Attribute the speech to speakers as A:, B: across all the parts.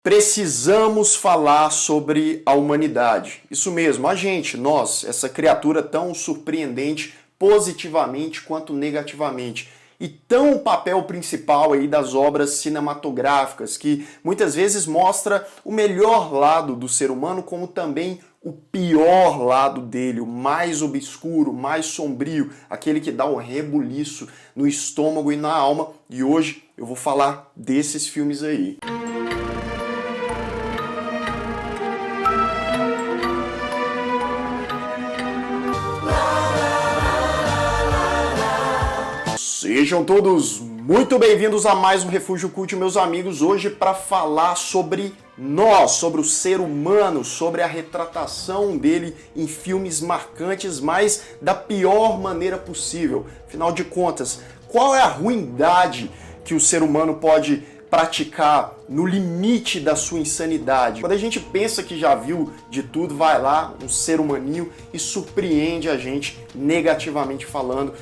A: Precisamos falar sobre a humanidade. Isso mesmo, a gente, nós, essa criatura tão surpreendente, positivamente quanto negativamente. E tão o papel principal aí das obras cinematográficas, que muitas vezes mostra o melhor lado do ser humano, como também o pior lado dele, o mais obscuro, mais sombrio, aquele que dá um rebuliço no estômago e na alma. E hoje eu vou falar desses filmes aí. Sejam todos muito bem-vindos a mais um Refúgio Cult, meus amigos, hoje para falar sobre nós, sobre o ser humano, sobre a retratação dele em filmes marcantes, mas da pior maneira possível. Afinal de contas, qual é a ruindade que o ser humano pode praticar no limite da sua insanidade? Quando a gente pensa que já viu de tudo, vai lá, um ser humaninho, e surpreende a gente negativamente falando.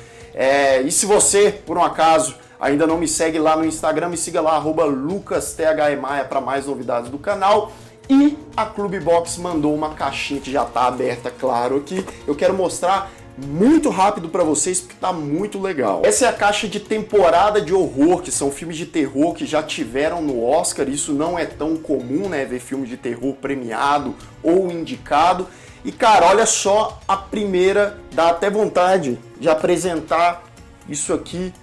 A: E se você, por um acaso, ainda não me segue lá no Instagram, me siga lá, @lucasthemaia, para mais novidades do canal. E a Clubebox mandou uma caixinha que já está aberta, claro, aqui. Eu quero mostrar muito rápido para vocês, porque tá muito legal. Essa é a caixa de temporada de horror, que são filmes de terror que já tiveram no Oscar. Isso não é tão comum, né, ver filme de terror premiado ou indicado. E cara, olha só a primeira, dá até vontade de apresentar isso aqui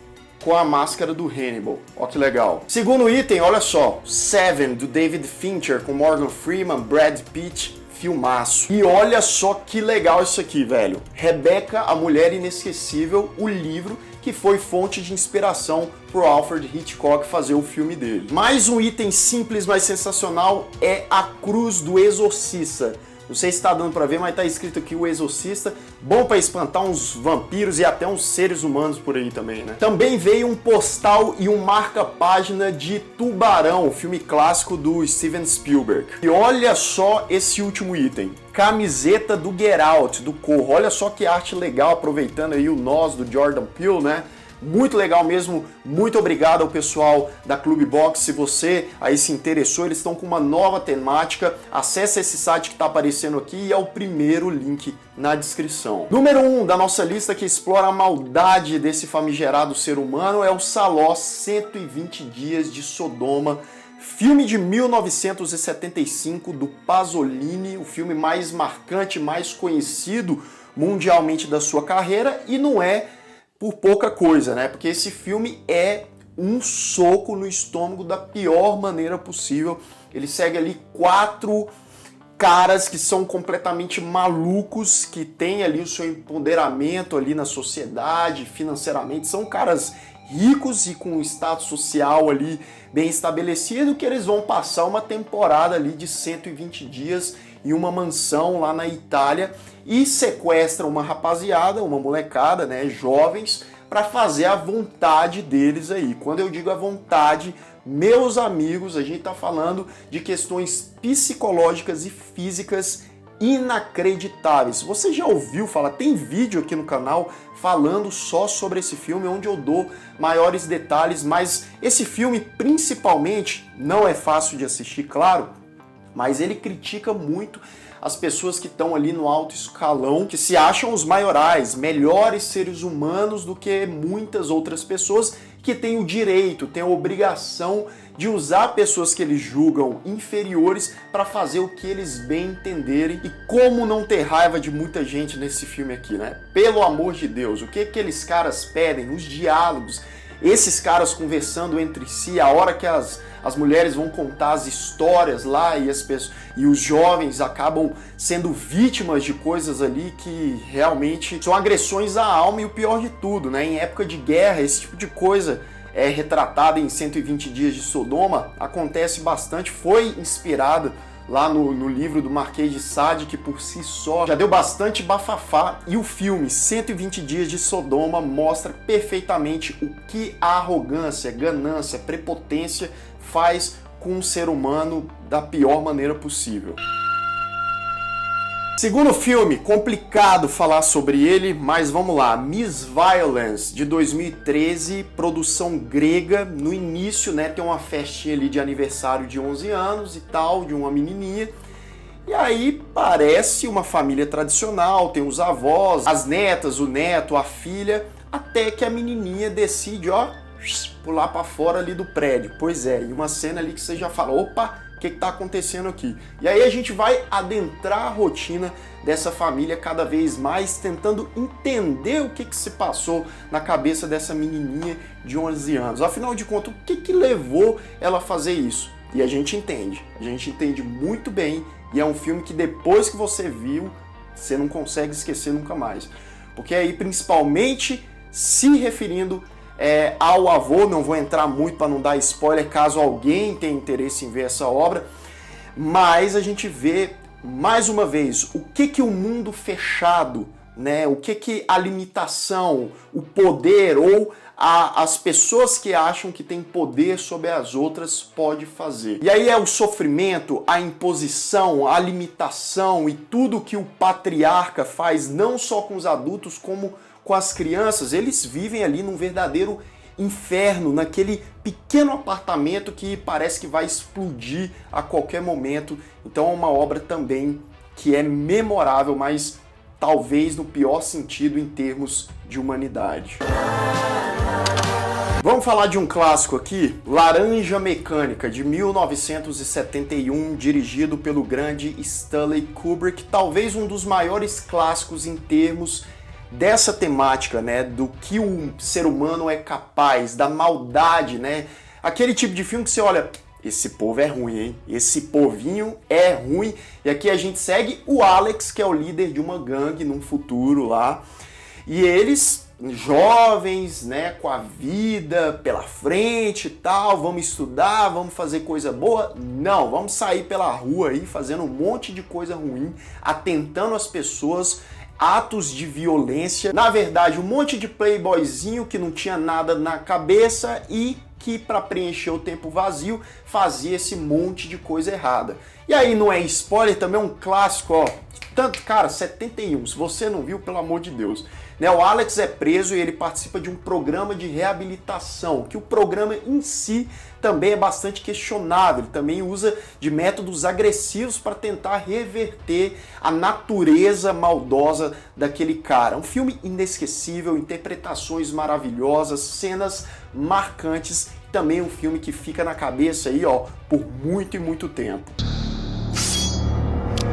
A: com a máscara do Hannibal. Ó que legal. Segundo item, olha só, Seven, do David Fincher, com Morgan Freeman, Brad Pitt, filmaço. E olha só que legal isso aqui, velho. Rebecca, a Mulher Inesquecível, o livro que foi fonte de inspiração pro Alfred Hitchcock fazer o filme dele. Mais um item simples, mas sensacional, é a Cruz do Exorcista. Não sei se está dando para ver, mas tá escrito aqui o Exorcista. Bom para espantar uns vampiros e até uns seres humanos por aí também, né? Também veio um postal e um marca-página de Tubarão, filme clássico do Steven Spielberg. E olha só esse último item. Camiseta do Get Out, do Corra. Olha só que arte legal, aproveitando aí o nós do Jordan Peele, né? Muito legal mesmo, muito obrigado ao pessoal da Clubebox. Se você aí se interessou, eles estão com uma nova temática. Acesse esse site que está aparecendo aqui e é o primeiro link na descrição. Número 1 da nossa lista que explora a maldade desse famigerado ser humano é o Saló 120 Dias de Sodoma, filme de 1975 do Pasolini, o filme mais marcante, mais conhecido mundialmente da sua carreira, e não é por pouca coisa, né? Porque esse filme é um soco no estômago da pior maneira possível. Ele segue ali 4 caras que são completamente malucos, que têm ali o seu empoderamento ali na sociedade, financeiramente. São caras ricos e com um status social ali bem estabelecido, que eles vão passar uma temporada ali de 120 dias em uma mansão lá na Itália e sequestram uma rapaziada, uma molecada, né, jovens, para fazer a vontade deles aí. Quando eu digo a vontade, meus amigos, a gente tá falando de questões psicológicas e físicas inacreditáveis. Você já ouviu falar? Tem vídeo aqui no canal falando só sobre esse filme, onde eu dou maiores detalhes, mas esse filme principalmente não é fácil de assistir, claro, mas ele critica muito as pessoas que estão ali no alto escalão, que se acham os maiorais, melhores seres humanos do que muitas outras pessoas, que têm o direito, têm a obrigação de usar pessoas que eles julgam inferiores para fazer o que eles bem entenderem. E como não ter raiva de muita gente nesse filme aqui, né? Pelo amor de Deus, o que aqueles caras pedem, os diálogos, esses caras conversando entre si, a hora que as mulheres vão contar as histórias lá e os jovens acabam sendo vítimas de coisas ali que realmente são agressões à alma. E o pior de tudo, né? Em época de guerra, esse tipo de coisa é retratada em 120 Dias de Sodoma, acontece bastante, foi inspirada lá no livro do Marquês de Sade, que por si só já deu bastante bafafá, e o filme 120 Dias de Sodoma mostra perfeitamente o que a arrogância, ganância, prepotência faz com um ser humano da pior maneira possível. Segundo filme, complicado falar sobre ele, mas vamos lá. Miss Violence, de 2013, produção grega. No início, né, tem uma festinha ali de aniversário de 11 anos e tal, de uma menininha. E aí parece uma família tradicional, tem os avós, as netas, o neto, a filha, até que a menininha decide, ó, pular para fora ali do prédio. Pois é, e uma cena ali que você já fala, opa, o que está acontecendo aqui? E aí a gente vai adentrar a rotina dessa família cada vez mais, tentando entender o que se passou na cabeça dessa menininha de 11 anos. Afinal de contas, o que levou ela a fazer isso? E a gente entende muito bem, e é um filme que depois que você viu, você não consegue esquecer nunca mais. Porque aí, principalmente, se referindo ao avô, não vou entrar muito para não dar spoiler caso alguém tenha interesse em ver essa obra, mas a gente vê mais uma vez o que o mundo fechado, né, o que a limitação, o poder ou as pessoas que acham que tem poder sobre as outras pode fazer. E aí é o sofrimento, a imposição, a limitação e tudo que o patriarca faz não só com os adultos como com as crianças. Eles vivem ali num verdadeiro inferno, naquele pequeno apartamento que parece que vai explodir a qualquer momento. Então é uma obra também que é memorável, mas talvez no pior sentido em termos de humanidade. Vamos falar de um clássico aqui, Laranja Mecânica, de 1971, dirigido pelo grande Stanley Kubrick, talvez um dos maiores clássicos em termos dessa temática, né, do que o ser humano é capaz, da maldade, né, aquele tipo de filme que você olha, esse povo é ruim, hein, esse povinho é ruim, e aqui a gente segue o Alex, que é o líder de uma gangue num futuro lá, e eles, jovens, né, com a vida pela frente e tal, vamos estudar, vamos fazer coisa boa? Não, vamos sair pela rua aí fazendo um monte de coisa ruim, atentando as pessoas, atos de violência, na verdade um monte de playboyzinho que não tinha nada na cabeça e que para preencher o tempo vazio fazia esse monte de coisa errada. E aí não é spoiler, também é um clássico, ó, tanto, cara, 71, se você não viu, pelo amor de Deus. Né, o Alex é preso e ele participa de um programa de reabilitação, que o programa em si também é bastante questionável, ele também usa de métodos agressivos para tentar reverter a natureza maldosa daquele cara. Um filme inesquecível, interpretações maravilhosas, cenas marcantes, também um filme que fica na cabeça aí, ó, por muito e muito tempo.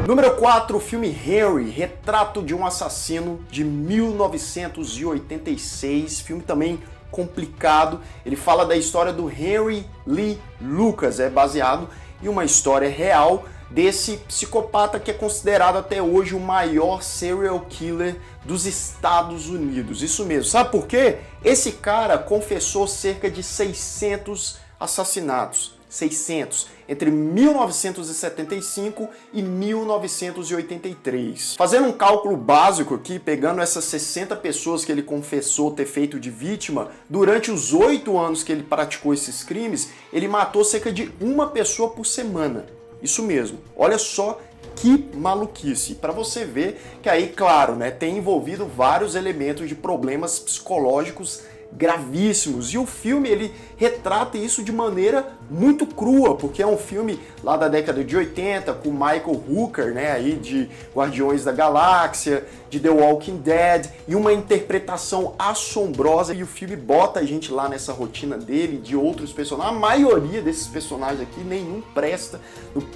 A: Número 4, o filme Henry, Retrato de um Assassino, de 1986, filme também complicado. Ele fala da história do Henry Lee Lucas, é baseado em uma história real desse psicopata que é considerado até hoje o maior serial killer dos Estados Unidos. Isso mesmo, sabe por quê? Esse cara confessou cerca de 600 assassinatos. 600, entre 1975 e 1983. Fazendo um cálculo básico aqui, pegando essas 60 pessoas que ele confessou ter feito de vítima, durante os 8 anos que ele praticou esses crimes, ele matou cerca de uma pessoa por semana. Isso mesmo, olha só que maluquice. Para você ver que aí, claro, né, tem envolvido vários elementos de problemas psicológicos gravíssimos, e o filme ele retrata isso de maneira muito crua, porque é um filme lá da década de 80 com Michael Hooker, né, aí de Guardiões da Galáxia, de The Walking Dead, e uma interpretação assombrosa, e o filme bota a gente lá nessa rotina dele, de outros personagens. A maioria desses personagens aqui nenhum presta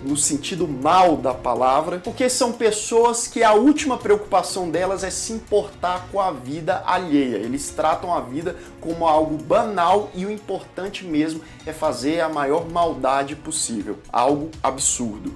A: no sentido mal da palavra, porque são pessoas que a última preocupação delas é se importar com a vida alheia. Eles tratam a vida como algo banal e o importante mesmo é fazer a maior maldade possível. Algo absurdo.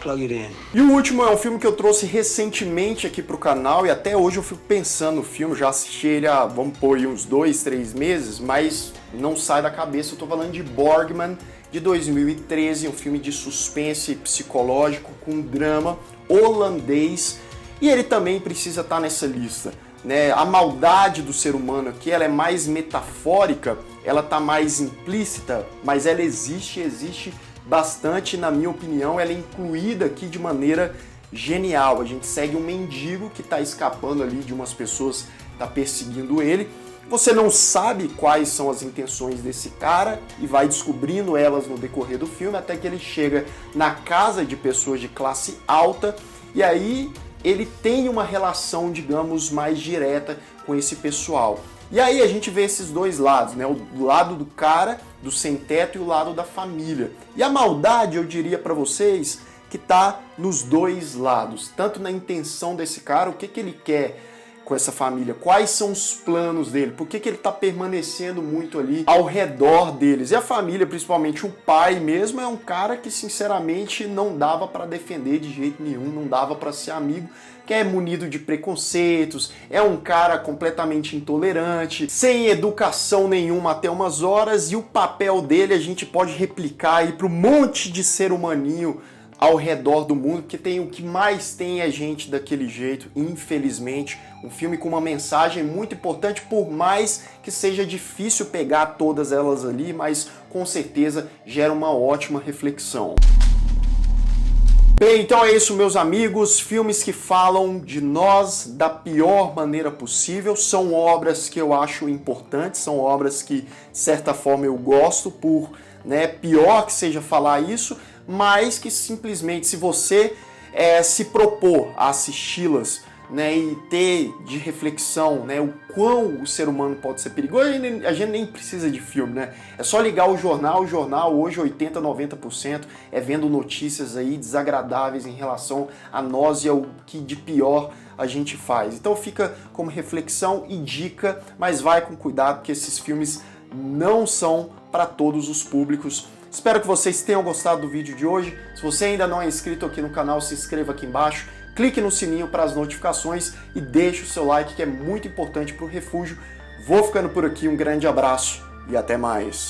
B: Plug it in.
A: E o último é um filme que eu trouxe recentemente aqui pro canal e até hoje eu fico pensando no filme, já assisti ele há, vamos pôr aí, uns 2, 3 meses, mas não sai da cabeça. Eu tô falando de Borgman, de 2013, um filme de suspense psicológico com drama holandês, e ele também precisa estar nessa lista. Né? A maldade do ser humano aqui, ela é mais metafórica, ela está mais implícita, mas ela existe bastante, na minha opinião, ela é incluída aqui de maneira genial. A gente segue um mendigo que está escapando ali de umas pessoas que tá perseguindo ele. Você não sabe quais são as intenções desse cara e vai descobrindo elas no decorrer do filme, até que ele chega na casa de pessoas de classe alta e aí ele tem uma relação, digamos, mais direta com esse pessoal. E aí a gente vê esses dois lados, né? O lado do cara, do sem-teto, e o lado da família. E a maldade, eu diria para vocês, que tá nos dois lados. Tanto na intenção desse cara, o que ele quer com essa família, quais são os planos dele, por que ele está permanecendo muito ali ao redor deles. E a família, principalmente o pai mesmo, é um cara que sinceramente não dava para defender de jeito nenhum, não dava para ser amigo, que é munido de preconceitos, é um cara completamente intolerante, sem educação nenhuma até umas horas, e o papel dele a gente pode replicar aí para um monte de ser humaninho ao redor do mundo, porque o que mais tem é gente daquele jeito, infelizmente. Um filme com uma mensagem muito importante, por mais que seja difícil pegar todas elas ali, mas com certeza gera uma ótima reflexão. Bem, então é isso, meus amigos. Filmes que falam de nós da pior maneira possível. São obras que eu acho importantes, são obras que, de certa forma, eu gosto, por pior que seja falar isso, mas que simplesmente, se você se propor a assisti-las, e ter de reflexão, o quão o ser humano pode ser perigoso, a gente nem precisa de filme, É só ligar o jornal hoje 80%, 90% é vendo notícias aí desagradáveis em relação a nós e ao que de pior a gente faz. Então fica como reflexão e dica, mas vai com cuidado, porque esses filmes não são para todos os públicos. Espero que vocês tenham gostado do vídeo de hoje. Se você ainda não é inscrito aqui no canal, se inscreva aqui embaixo, clique no sininho para as notificações e deixe o seu like, que é muito importante para o Refúgio. Vou ficando por aqui, um grande abraço e até mais.